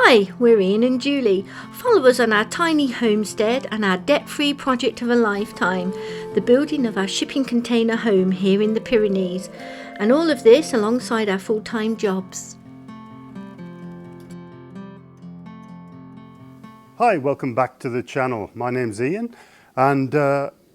Hi, we're Ian and Julie. Follow us on our tiny homestead and our debt-free project of a lifetime, the building of our shipping container home here in the Pyrenees, and all of this alongside our full-time jobs. Hi, welcome back to the channel. My name's Ian, and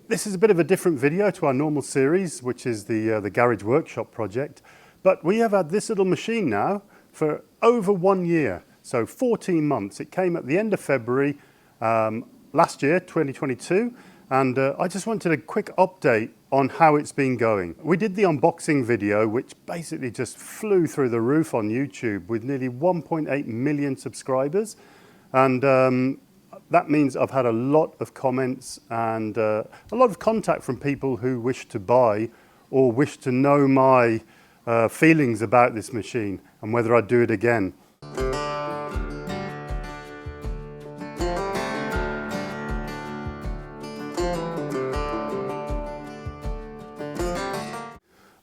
this is a bit of a different video to our normal series, which is the garage workshop project. But we have had this little machine now for over 1 year, so 14 months. It came at the end of February last year, 2022, and I just wanted a quick update on how it's been going. We did the unboxing video, which basically just flew through the roof on YouTube with nearly 1.8 million subscribers. And that means I've had a lot of comments and a lot of contact from people who wish to buy or wish to know my feelings about this machine and whether I'd do it again.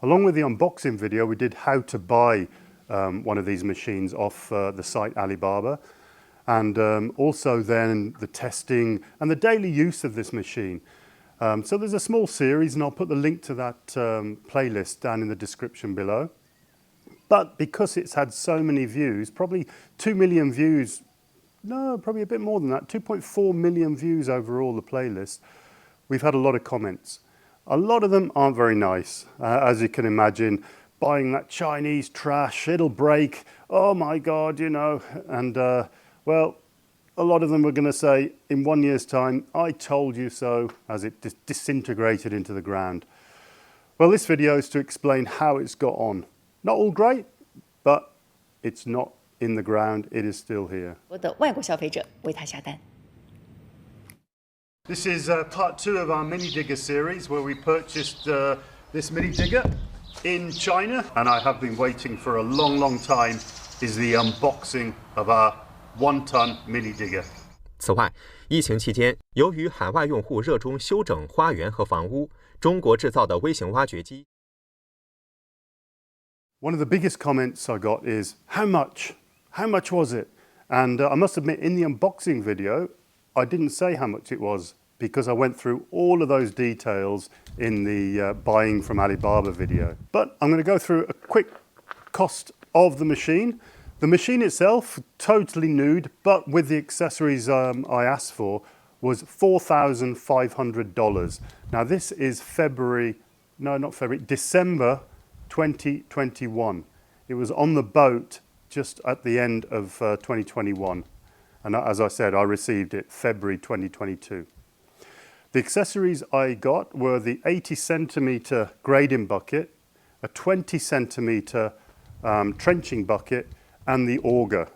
Along with the unboxing video, we did how to buy one of these machines off the site Alibaba. And also then the testing and the daily use of this machine. So there's a small series, and I'll put the link to that playlist down in the description below. But because it's had so many views, probably 2 million views, no, probably a bit more than that, 2.4 million views overall, the playlist, we've had a lot of comments. A lot of them aren't very nice, as you can imagine. Buying that Chinese trash, it'll break, oh my God, you know, and well, a lot of them were going to say, in 1 year's time, I told you so, as it disintegrated into the ground. Well, this video is to explain how it's got on. Not all great, but it's not in the ground, it is still here. This is part 2 of our mini digger series, where we purchased this mini digger in China, and I have been waiting for a long time, is the unboxing of our 1-ton mini digger. 此外，疫情期间，由于海外用户热衷修整花园和房屋，中国制造的微型挖掘机。One of the biggest comments I got is, how much? How much was it? And I must admit, in the unboxing video, I didn't say how much it was because I went through all of those details in the buying from Alibaba video. But I'm going to go through a quick cost of the machine. The machine itself, totally nude, but with the accessories I asked for, was $4,500. Now this is December 2021. It was on the boat just at the end of 2021. And as I said, I received it February 2022. The accessories I got were the 80 centimeter grading bucket, a 20 centimeter trenching bucket, and the auger,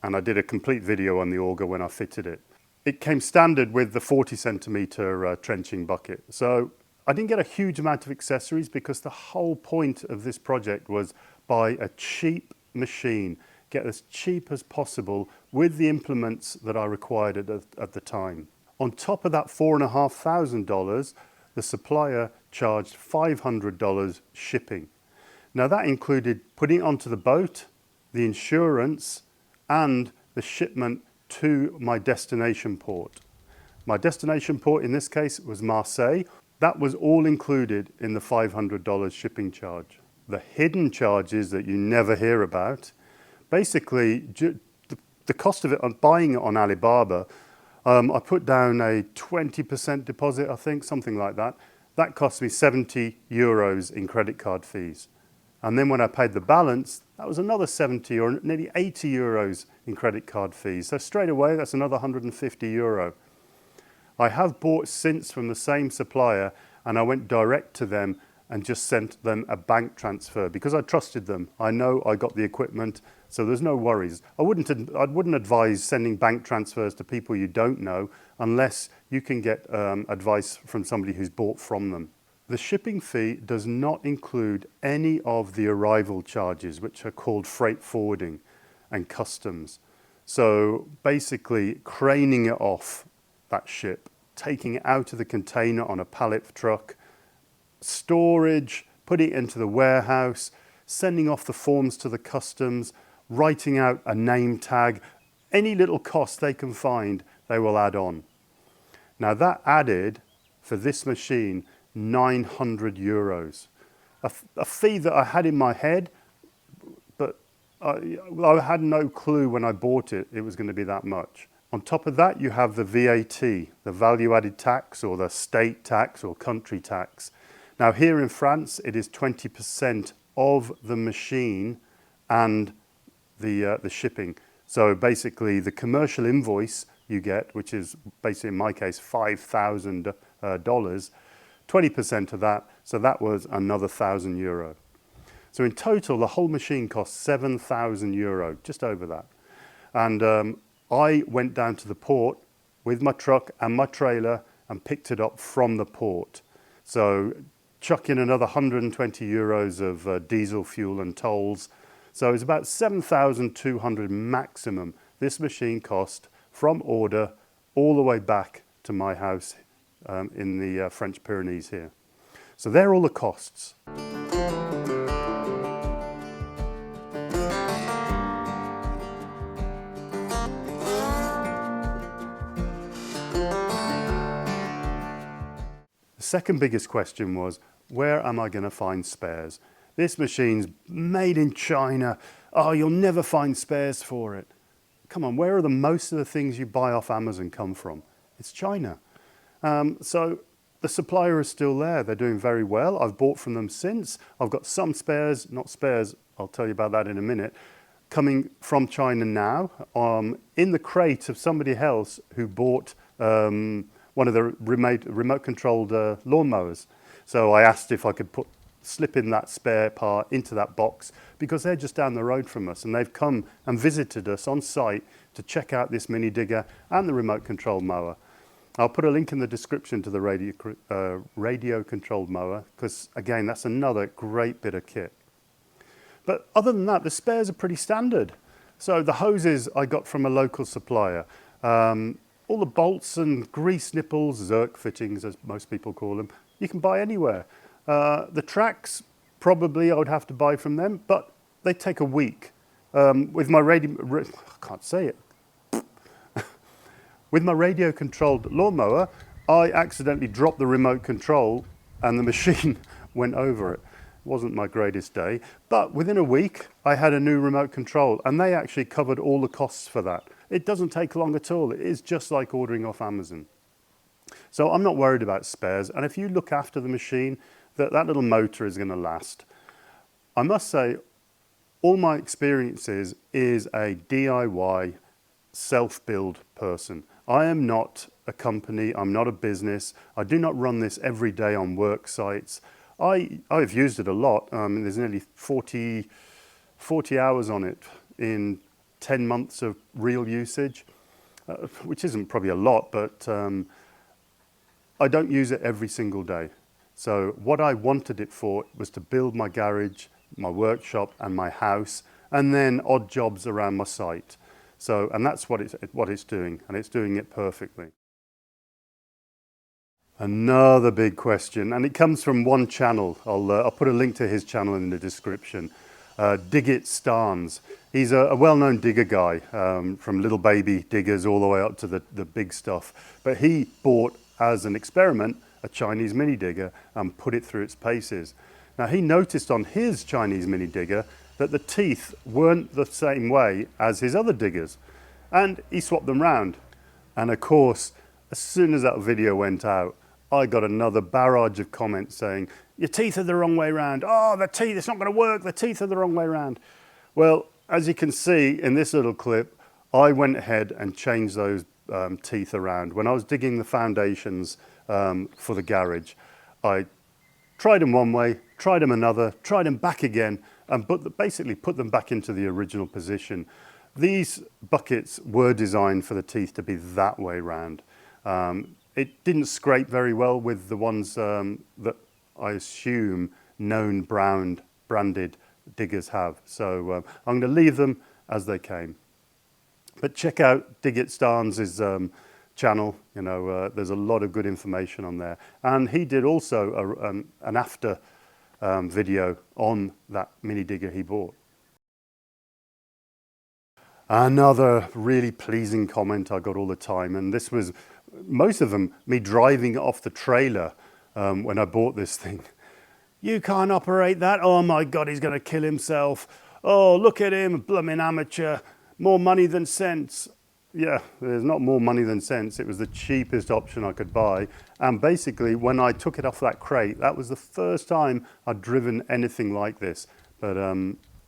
and I did a complete video on the auger when I fitted it. It came standard with the 40 centimeter trenching bucket. So I didn't get a huge amount of accessories because the whole point of this project was buy a cheap machine, get as cheap as possible with the implements that I required at the time. On top of that $4,500, the supplier charged $500 shipping. Now that included putting it onto the boat, the insurance, and the shipment to my destination port. My destination port in this case was Marseille. That was all included in the $500 shipping charge. The hidden charges that you never hear about, basically the cost of it, on buying it on Alibaba, I put down a 20% deposit, I think, something like that. That cost me 70 euros in credit card fees. And then when I paid the balance, that was another 70 or nearly 80 euros in credit card fees. So straight away, that's another 150 euro. I have bought since from the same supplier, and I went direct to them and just sent them a bank transfer because I trusted them. I know I got the equipment, so there's no worries. I wouldn't advise sending bank transfers to people you don't know unless you can get advice from somebody who's bought from them. The shipping fee does not include any of the arrival charges, which are called freight forwarding and customs. So basically craning it off that ship, taking it out of the container on a pallet truck, storage, putting it into the warehouse, sending off the forms to the customs, writing out a name tag, any little cost they can find, they will add on. Now that added, for this machine, 900 euros. A fee that I had in my head, but I had no clue when I bought it was going to be that much. On top of that, you have the VAT, the value added tax, or the state tax or country tax. Now here in France, it is 20% of the machine and the shipping. So basically the commercial invoice you get, which is basically in my case $5,000, 20% of that, so that was another €1,000. So in total, the whole machine cost €7,000, just over that. And I went down to the port with my truck and my trailer and picked it up from the port. So chuck in another €120 of diesel fuel and tolls. So it's about 7,200 maximum this machine cost from order all the way back to my house in the French Pyrenees here. So they're all the costs. The second biggest question was, where am I going to find spares? This machine's made in China. Oh, you'll never find spares for it. Come on, where are most of the things you buy off Amazon come from? It's China. So the supplier is still there. They're doing very well. I've bought from them since. I've got some spares, not spares, I'll tell you about that in a minute, coming from China now, in the crate of somebody else who bought one of the remote controlled lawnmowers. So I asked if I could slip in that spare part into that box, because they're just down the road from us and they've come and visited us on site to check out this mini digger and the remote controlled mower. I'll put a link in the description to the radio controlled mower, because again, that's another great bit of kit. But other than that, the spares are pretty standard. So the hoses I got from a local supplier. All the bolts and grease nipples, Zerk fittings as most people call them, you can buy anywhere. The tracks, probably I would have to buy from them, but they take a week. With my I can't say it. With my radio controlled lawnmower, I accidentally dropped the remote control and the machine went over it. It wasn't my greatest day, but within a week I had a new remote control and they actually covered all the costs for that. It doesn't take long at all. It is just like ordering off Amazon. So I'm not worried about spares, and if you look after the machine, that little motor is going to last. I must say, all my experiences is a DIY self-build person. I am not a company, I'm not a business. I do not run this every day on work sites. I've used it a lot. There's nearly 40 hours on it in 10 months of real usage, which isn't probably a lot, but I don't use it every single day. So what I wanted it for was to build my garage, my workshop and my house, and then odd jobs around my site. So, and that's what it's doing, and it's doing it perfectly. Another big question, and it comes from one channel. I'll put a link to his channel in the description. Digit Starnes. He's a well-known digger guy, from little baby diggers all the way up to the big stuff. But he bought, as an experiment, a Chinese mini digger and put it through its paces. Now he noticed on his Chinese mini digger that the teeth weren't the same way as his other diggers, and he swapped them round. And of course, as soon as that video went out, I got another barrage of comments saying, your teeth are the wrong way round. Oh, the teeth, it's not going to work. The teeth are the wrong way round. Well, as you can see in this little clip, I went ahead and changed those teeth around. When I was digging the foundations for the garage, I tried them one way, tried them another, tried them back again, and basically put them back into the original position. These buckets were designed for the teeth to be that way round. It didn't scrape very well with the ones that I assume known branded diggers have. So I'm going to leave them as they came. But check out Digit Starnes' channel. You know, there's a lot of good information on there. And he did also an after video on that mini digger he bought. Another really pleasing comment I got all the time, and this was most of them me driving off the trailer when I bought this thing. You can't operate that. Oh my God, he's going to kill himself. Oh, look at him, blooming amateur. More money than sense. Yeah, there's not more money than sense. It was the cheapest option I could buy. And basically, when I took it off that crate, that was the first time I'd driven anything like this. But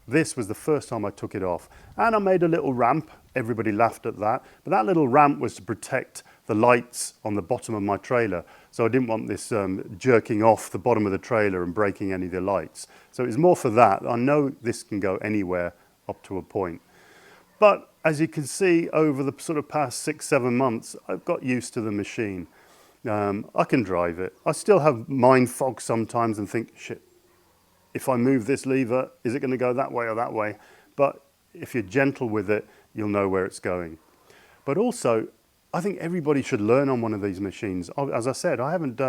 this was the first time I took it off. And I made a little ramp. Everybody laughed at that. But that little ramp was to protect the lights on the bottom of my trailer. So I didn't want this jerking off the bottom of the trailer and breaking any of the lights. So it was more for that. I know this can go anywhere up to a point. But as you can see, over the sort of past 6-7 months, I've got used to the machine. I can drive it. I still have mind fog sometimes and think, shit, if I move this lever, is it going to go that way or that way? But if you're gentle with it, you'll know where it's going. But also, I think everybody should learn on one of these machines. As I said, I haven't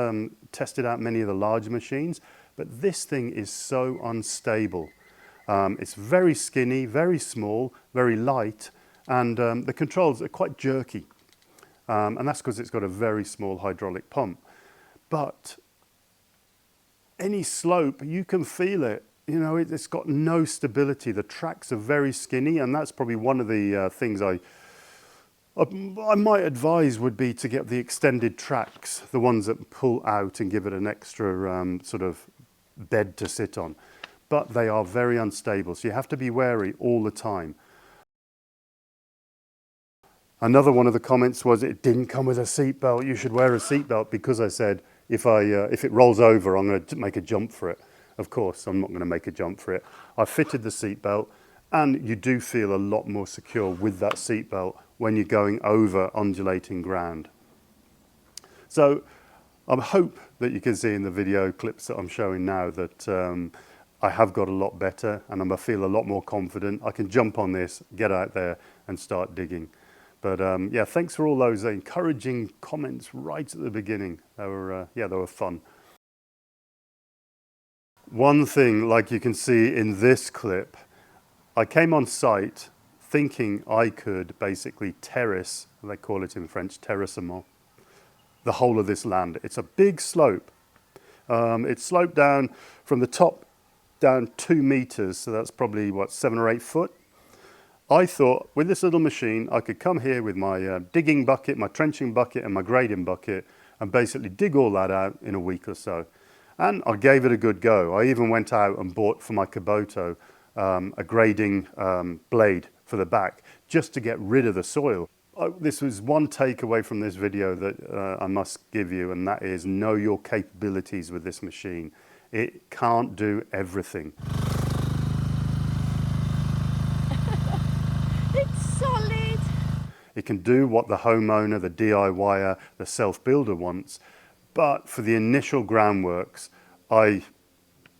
tested out many of the large machines, but this thing is so unstable. It's very skinny, very small, very light, and the controls are quite jerky. And that's because it's got a very small hydraulic pump. But any slope, you can feel it. You know, it's got no stability. The tracks are very skinny, and that's probably one of the things I might advise would be to get the extended tracks, the ones that pull out and give it an extra sort of bed to sit on. But they are very unstable, so you have to be wary all the time. Another one of the comments was it didn't come with a seatbelt. You should wear a seatbelt, because I said if it rolls over, I'm going to make a jump for it. Of course, I'm not going to make a jump for it. I fitted the seatbelt, and you do feel a lot more secure with that seatbelt when you're going over undulating ground. So I hope that you can see in the video clips that I'm showing now that I have got a lot better, and I feel a lot more confident. I can jump on this, get out there and start digging. But yeah, thanks for all those encouraging comments right at the beginning. They were fun. One thing, like you can see in this clip, I came on site thinking I could basically terrace, they call it in French, terrassement, the whole of this land. It's a big slope. It's sloped down from the top down 2 meters, so that's probably, what, 7 or 8 foot? I thought with this little machine, I could come here with my digging bucket, my trenching bucket and my grading bucket and basically dig all that out in a week or so. And I gave it a good go. I even went out and bought for my Kubota a grading blade for the back just to get rid of the soil. This was one takeaway from this video that I must give you, and that is know your capabilities with this machine. It can't do everything. It's solid. It can do what the homeowner, the DIYer, the self-builder wants, but for the initial groundworks, I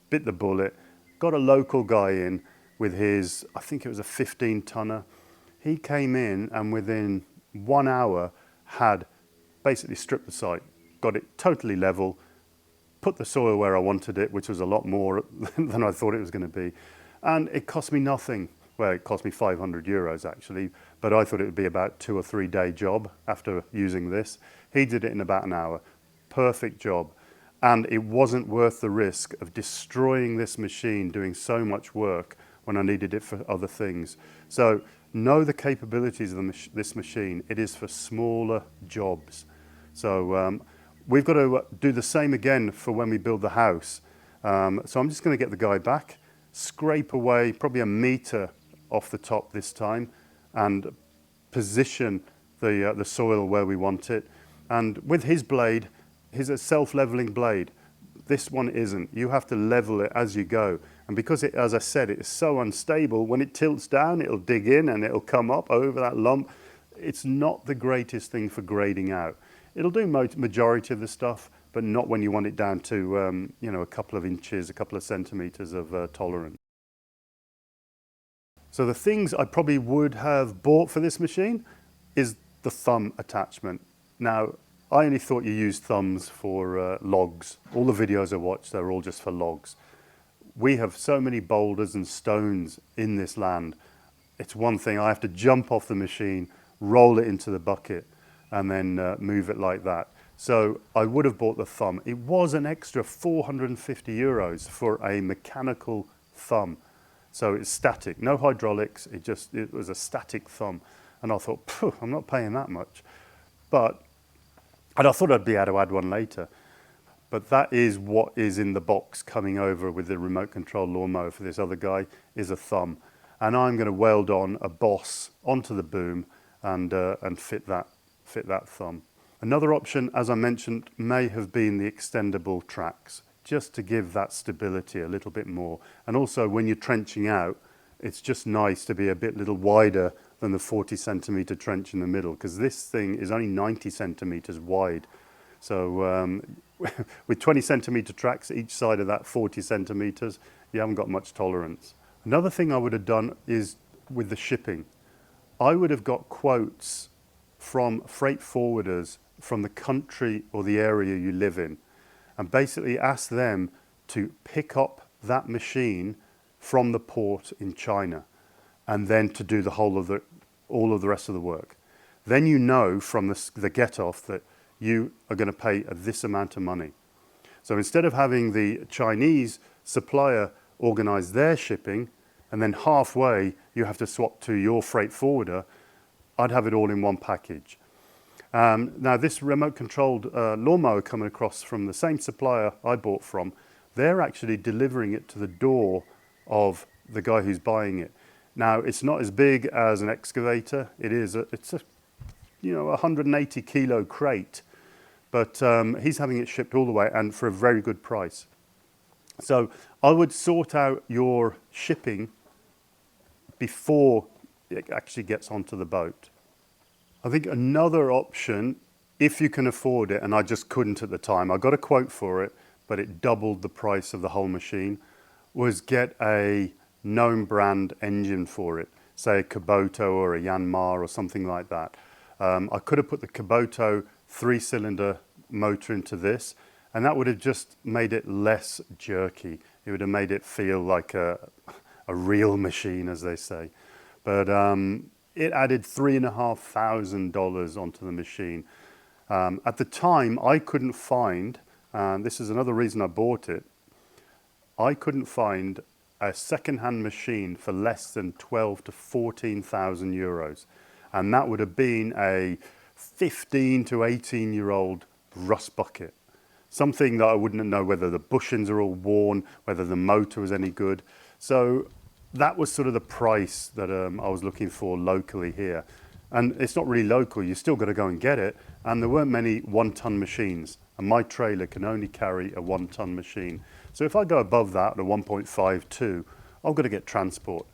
bit the bullet, got a local guy in with his, I think it was a 15-tonner. He came in and within 1 hour had basically stripped the site, got it totally level, put the soil where I wanted it, which was a lot more than I thought it was going to be. And it cost me nothing. Well, it cost me 500 euros actually, but I thought it would be about 2 or 3 day job after using this. He did it in about an hour. Perfect job. And it wasn't worth the risk of destroying this machine doing so much work when I needed it for other things. So know the capabilities of this machine. It is for smaller jobs. So we've got to do the same again for when we build the house. So I'm just going to get the guy back, scrape away probably 1 meter off the top this time and position the soil where we want it. And with his blade, he's a self-leveling blade. This one isn't. You have to level it as you go. And because it, as I said, it is so unstable, when it tilts down, it'll dig in and it'll come up over that lump. It's not the greatest thing for grading out. It'll do majority of the stuff, but not when you want it down to, you know, a couple of inches, a couple of centimeters of tolerance. So the things I probably would have bought for this machine is the thumb attachment. Now, I only thought you used thumbs for logs. All the videos I watched, they're all just for logs. We have so many boulders and stones in this land. it's one thing. I have to jump off the machine, roll it into the bucket, and then move it like that. So I would have bought the thumb. It was an extra 450 euros for a mechanical thumb. So it's static, no hydraulics, it was a static thumb. And I thought, I'm not paying that much. And I thought I'd be able to add one later. But that is what is in the box coming over with the remote control lawnmower for this other guy, is a thumb. And I'm going to weld on a boss onto the boom and fit that thumb. Another option, as I mentioned, may have been the extendable tracks, just to give that stability a little bit more. And also when you're trenching out, it's just nice to be a little wider than the 40 centimetre trench in the middle, because this thing is only 90 centimetres wide. So with 20 centimetre tracks each side of that 40 centimetres, you haven't got much tolerance. Another thing I would have done is with the shipping. I would have got quotes from freight forwarders from the country or the area you live in, and basically ask them to pick up that machine from the port in China, and then to do all of the rest of the work. Then you know from the get-off that you are going to pay this amount of money. So instead of having the Chinese supplier organize their shipping, and then halfway you have to swap to your freight forwarder, I'd have it all in one package. Now this remote controlled lawnmower coming across from the same supplier I bought from, they're actually delivering it to the door of the guy who's buying it. Now it's not as big as an excavator. It's a 180 kilo crate, but he's having it shipped all the way and for a very good price. So I would sort out your shipping before it actually gets onto the boat. I think another option, if you can afford it, and I just couldn't at the time, I got a quote for it, but it doubled the price of the whole machine, was get a known brand engine for it, say a Kubota or a Yanmar or something like that. I could have put the Kubota 3-cylinder motor into this, and that would have just made it less jerky. It would have made it feel like a real machine, as they say. But it added $3,500 onto the machine. At the time, I couldn't find, and this is another reason I bought it, I couldn't find a second-hand machine for less than 12 to 14,000 euros. And that would have been a 15 to 18-year-old rust bucket. Something that I wouldn't know whether the bushings are all worn, whether the motor was any good. So that was sort of the price that I was looking for locally here. And it's not really local, you still got to go and get it. And there weren't many 1-ton machines. And my trailer can only carry a 1-ton machine. So if I go above that, the 1.52, I've got to get transport.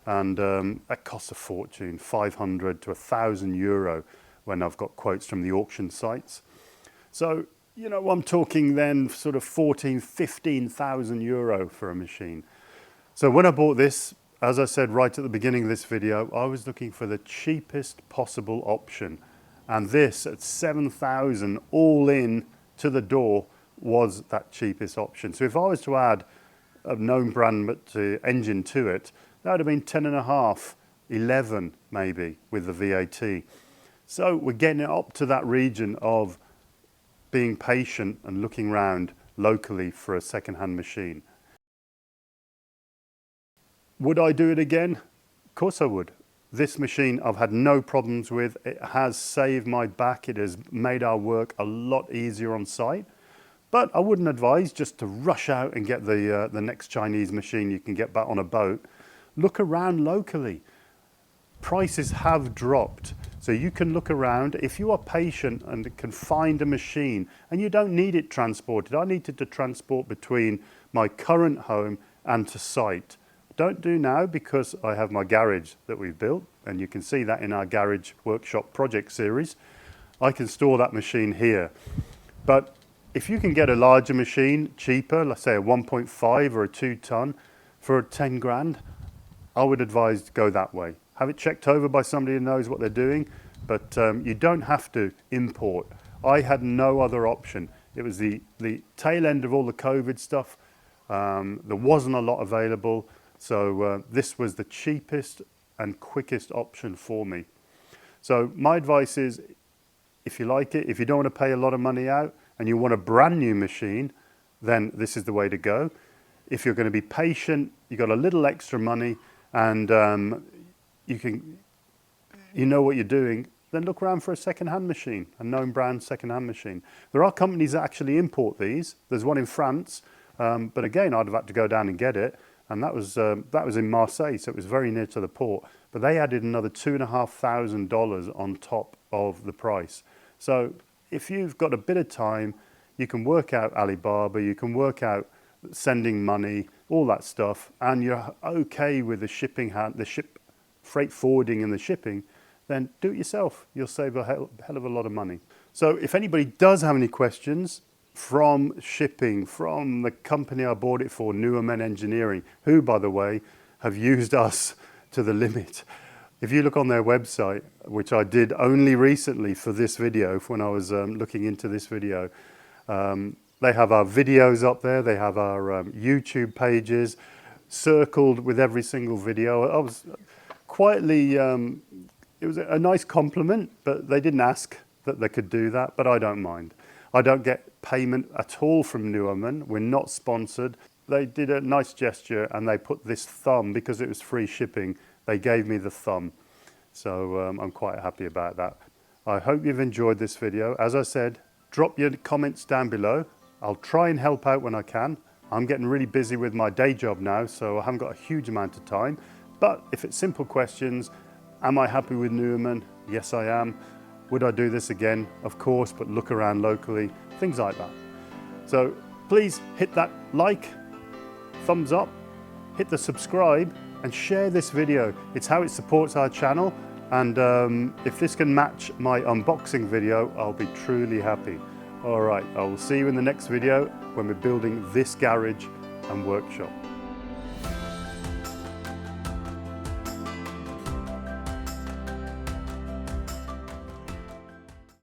And that costs a fortune, 500 to 1,000 euro when I've got quotes from the auction sites. So, I'm talking then sort of 15,000 euro for a machine. So when I bought this, as I said right at the beginning of this video, I was looking for the cheapest possible option. And this at 7,000 all in to the door was that cheapest option. So if I was to add a known brand engine to it, that would have been 10.5, 11 maybe with the VAT. So we're getting it up to that region of being patient and looking around locally for a second-hand machine. Would I do it again? Of course I would. This machine I've had no problems with. It has saved my back. It has made our work a lot easier on site. But I wouldn't advise just to rush out and get the next Chinese machine you can get back on a boat. Look around locally. Prices have dropped. So you can look around. If you are patient and can find a machine, and you don't need it transported. I needed to transport between my current home and to site. Don't do now because I have my garage that we've built, and you can see that in our garage workshop project series. I can store that machine here. But if you can get a larger machine, cheaper, let's say a 1.5 or a 2-ton for 10 grand, I would advise to go that way. Have it checked over by somebody who knows what they're doing, but you don't have to import. I had no other option. It was the tail end of all the COVID stuff. There wasn't a lot available, so this was the cheapest and quickest option for me. So my advice is, if you like it, if you don't want to pay a lot of money out and you want a brand new machine, then this is the way to go. If you're going to be patient, you got a little extra money, and you know what you're doing, then look around for a second-hand machine, a known brand second-hand machine. There are companies that actually import these. There's one in France, but again, I'd have had to go down and get it, and that was in Marseille, so it was very near to the port. But they added another $2,500 on top of the price. So if you've got a bit of time, you can work out Alibaba, you can work out sending money, all that stuff, and you're okay with the freight forwarding and the shipping, then do it yourself. You'll save a hell of a lot of money. So if anybody does have any questions from shipping, from the company I bought it for, Newer Men Engineering, who, by the way, have used us to the limit. If you look on their website, which I did only recently for this video, when I was looking into this video, they have our videos up there, they have our YouTube pages circled with every single video. I was quietly, it was a nice compliment, but they didn't ask that they could do that, but I don't mind. I don't get payment at all from Newerman. We're not sponsored. They did a nice gesture and they put this thumb, because it was free shipping, they gave me the thumb. So I'm quite happy about that. I hope you've enjoyed this video. As I said, drop your comments down below. I'll try and help out when I can. I'm getting really busy with my day job now, so I haven't got a huge amount of time. But if it's simple questions, am I happy with Newerman? Yes, I am. Would I do this again? Of course, but look around locally, things like that. So please hit that like, thumbs up, hit the subscribe, and share this video. It's how it supports our channel, and if this can match my unboxing video, I'll be truly happy. All right, I will see you in the next video when we're building this garage and workshop.